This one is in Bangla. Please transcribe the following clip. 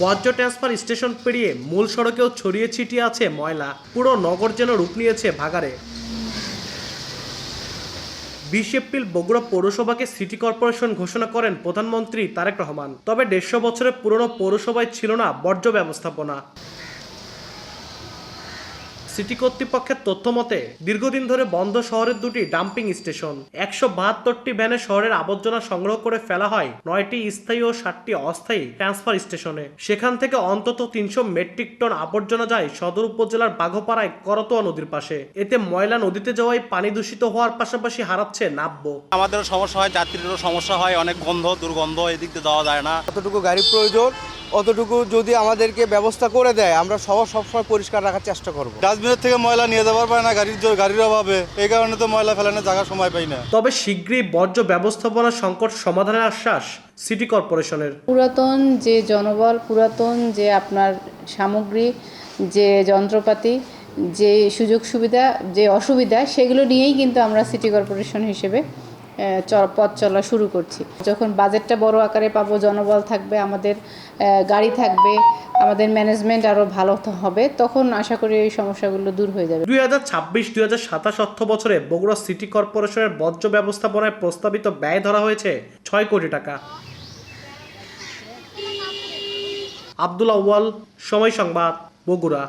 বর্জ্য ট্রান্সফার স্টেশন পেরিয়ে মূল সড়কেও ছড়িয়ে ছিটিয়ে আছে ময়লা। পুরো নগর যেন রূপ নিয়েছে ভাগাড়ে। 20 এপ্রিল বগুড়া পৌরসভাকে সিটি কর্পোরেশন ঘোষণা করেন প্রধানমন্ত্রী তারেক রহমান। তবে 150 বছরের পুরনো পৌরসভায় ছিল না বর্জ্য ব্যবস্থাপনা। সিটি কর্তৃপক্ষের তথ্য মতে দীর্ঘদিন ধরে বন্ধ শহরের দুটি ডাম্পিং স্টেশন। 172টি ভ্যানে শহরের আবর্জনা সংগ্রহ করে ফেলা হয় 9টি স্থায়ী ও 7টি অস্থায়ী ট্রান্সফার স্টেশনে। সেখান থেকে অন্তত 300 মেট্রিক টন আবর্জনা যায় সদর উপজেলার বাঘপাড়ায় করতোয়া নদীর পাশে। এতে ময়লা নদীতে যাওয়ায় পানি দূষিত হওয়ার পাশাপাশি হারাচ্ছে নাব্য। আমাদেরও সমস্যা হয়, যাত্রীদেরও সমস্যা হয়, অনেক গন্ধ দুর্গন্ধ, এদিক দিয়ে যাওয়া যায় না। কতটুকু গাড়ি প্রয়োজন অতটুকু যদি আমাদেরকে ব্যবস্থা করে দেয় আমরা সবসময় পরিষ্কার রাখার চেষ্টা করব। ডাস্টবিনের থেকে ময়লা নিয়ে যাবার পারে না গাড়ির অভাবে, এই কারণে তো ময়লা ফেলানোর জায়গা সময় পাই না। তবে শীঘ্রই বর্জ্য ব্যবস্থাপনা সংকট সমাধানের আশ্বাস সিটি কর্পোরেশনের। পুরাতন যে জনবল, পুরাতন যে আপনার সামগ্রী, যে যন্ত্রপাতি, যে সুযোগ সুবিধা, যে অসুবিধা, সেগুলো নিয়েই কিন্তু আমরা সিটি কর্পোরেশন হিসেবে পথ চলা শুরু করছি। যখন বাজেটটা বড় আকারে পাবো, জনবল থাকবে, আমাদের গাড়ি থাকবে, আমাদের ম্যানেজমেন্ট আরও ভালো হবে, তখন আশা করি এই সমস্যাগুলো দূর হয়ে যাবে। 2026-2027 অর্থ বছরে বগুড়া সিটি কর্পোরেশনের বর্জ্য ব্যবস্থাপনায় প্রস্তাবিত ব্যয় ধরা হয়েছে 6 কোটি টাকা। আব্দুল আউয়াল, সময় সংবাদ, বগুড়া।